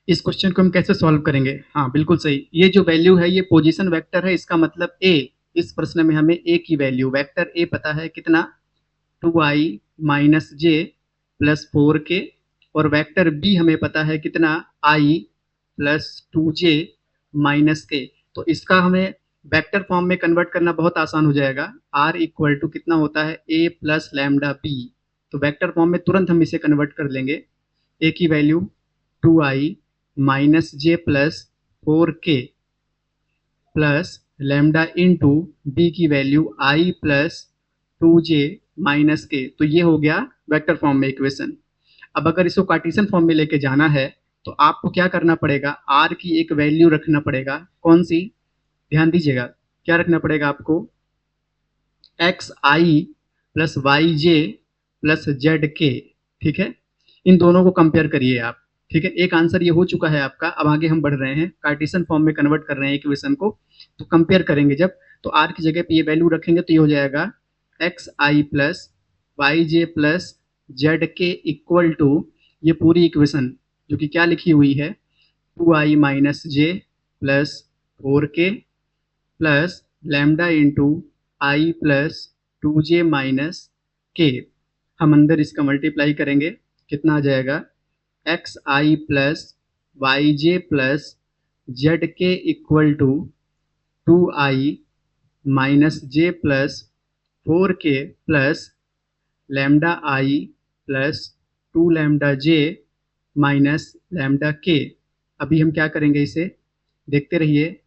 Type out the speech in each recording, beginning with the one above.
इस क्वेश्चन को हम कैसे सॉल्व करेंगे? हाँ, बिल्कुल सही। ये जो वैल्यू है ये पोजीशन वेक्टर है, इसका मतलब ए। इस प्रश्न में हमें ए की वैल्यू, वेक्टर ए पता है कितना, 2i minus J plus 4k, और वेक्टर बी हमें पता है कितना, i plus 2j minus K. तो इसका हमें वेक्टर फॉर्म में कन्वर्ट करना बहुत आसान हो जाएगा। r इक्वल टू कितना होता है, a प्लस लैम्डा बी। तो वेक्टर फॉर्म में तुरंत हम इसे कन्वर्ट कर लेंगे। a की value 2i minus J plus 4k plus lambda into B की value i plus 2j minus K. तो ये हो गया वेक्टर फॉर्म में इक्वेशन। अब अगर इसको कार्टेशियन फॉर्म में लेके जाना है तो आपको क्या करना पड़ेगा, r की एक वैल्यू रखना पड़ेगा। कौन सी? ध्यान दीजिएगा, क्या रखना पड़ेगा आपको, एक्स आई प्लस वाई जे प्लस जेड के। ठीक है, इन दोनों को कंपेयर करिए आप। ठीक है, एक आंसर ये हो चुका है आपका। अब आगे हम बढ़ रहे हैं, कार्टेशियन फॉर्म में कन्वर्ट कर रहे हैं इक्वेशन को। तो कंपेयर करेंगे जब, तो आर की जगह पे ये वैल्यू रखेंगे तो ये हो जाएगा X I plus Y J plus Z K equal to, ये पूरी इक्वेशन जो कि क्या लिखी हुई है, 2i minus J plus 4k plus lambda into I plus 2j minus K. हम अंदर इसका मल्टीप्लाई करेंगे, कितना आ जाएगा, X I plus Y J plus Z K equal to 2i minus J plus 4k plus lambda I plus 2 lambda J minus lambda K. अभी हम क्या करेंगे, इसे देखते रहिए,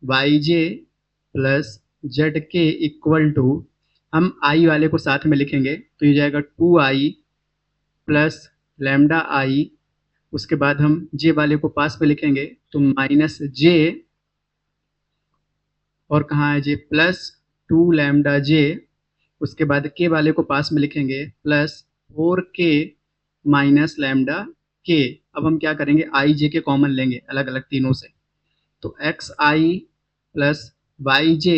Y J plus Z K equal to, हम I वाले को साथ में लिखेंगे तो ये जाएगा 2i प्लस लैम्डा आई, उसके बाद हम जे वाले को पास में लिखेंगे तो माइनस जे, और कहाँ है जे, प्लस 2 लैम्डा जे, उसके बाद के वाले को पास में लिखेंगे प्लस 4k माइनस लैम्डा के। अब हम क्या करेंगे, आई जे के कॉमन लेंगे अलग अलग तीनों से। तो x I plus Y J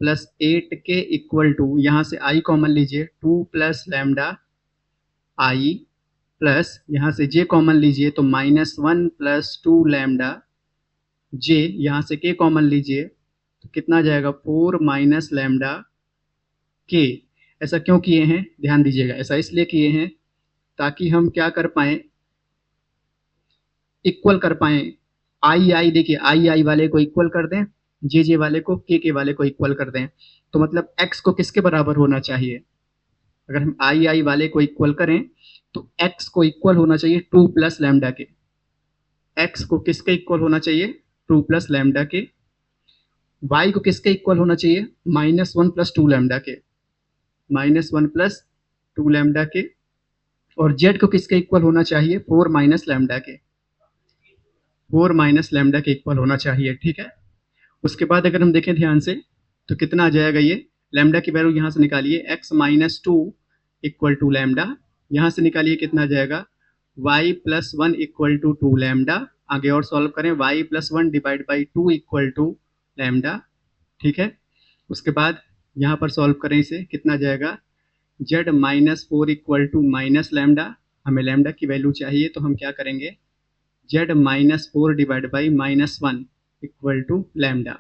plus 8k equal to, यहाँ से आई कॉमन लीजिए, 2 प्लस लैम्डा आई प्लस यहाँ से जे कॉमन लीजिए तो माइनस 1 प्लस 2 लैम्डा जे, यहाँ से के कॉमन लीजिए तो कितना जाएगा, 4 माइनस लैम्डा के। ऐसा क्यों किए हैं, ध्यान दीजिएगा, ऐसा इसलिए किए हैं ताकि हम क्या कर पाए, इक्वल कर पाए। आई आई देखिए, आई आई वाले को इक्वल कर दें, जे वाले को, के वाले को इक्वल कर दें, तो मतलब एक्स को किसके बराबर होना चाहिए, अगर हम आई आई वाले को इक्वल करें तो एक्स को इक्वल होना चाहिए 2 प्लस लैम्डा के। एक्स को किसके इक्वल होना चाहिए, 2 प्लस लैम्डा के। वाई को किसके इक्वल होना चाहिए, माइनस 1 प्लस 2 लैम्डा के, माइनस 1 प्लस 2 लैम्डा के। और जेड को किसके इक्वल होना चाहिए, 4 माइनस लैम्डा के, 4 माइनस लैम्डा के इक्वल होना चाहिए। ठीक है, उसके बाद अगर हम देखें ध्यान से तो कितना आ जाएगा, ये लैम्डा की वैल्यू यहाँ से निकालिए, x minus 2 equal to lambda, यहाँ से निकालिए कितना आ जाएगा, y plus 1 equal to 2 lambda. आगे और सॉल्व करें, y plus 1 divide by 2 equal to lambda. ठीक है, उसके बाद यहाँ पर सॉल्व करें इसे, कितना जाएगा, z minus 4 equal to minus lambda. हमें लैम्डा की वैल्यू चाहिए तो हम क्या करेंगे, z minus 4 divide by minus 1 equal to lambda.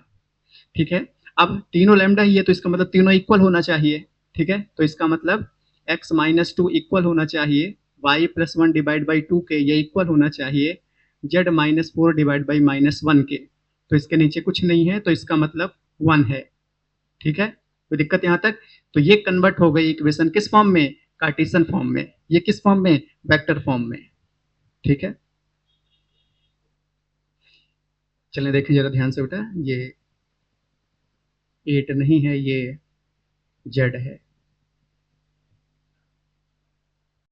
ठीक है, अब तीनों लैम्डा ही है तो इसका मतलब तीनों इक्वल होना चाहिए। ठीक है, तो इसका मतलब x माइनस 2 इक्वल होना चाहिए y प्लस 1 डिवाइड बाई 2 के, ये इक्वल होना चाहिए z minus 4 divide by minus 1 के। तो इसके नीचे कुछ नहीं है तो इसका मतलब 1 है। ठीक है, कोई दिक्कत यहाँ तक? तो ये कन्वर्ट हो गई इक्वेशन किस फॉर्म में, कार्टेशियन फॉर्म में। ये किस फॉर्म में, वेक्टर फॉर्म में। ठीक है, चलिए देखिए जरा ध्यान से बेटा, ये 8 नहीं है, ये जेड है।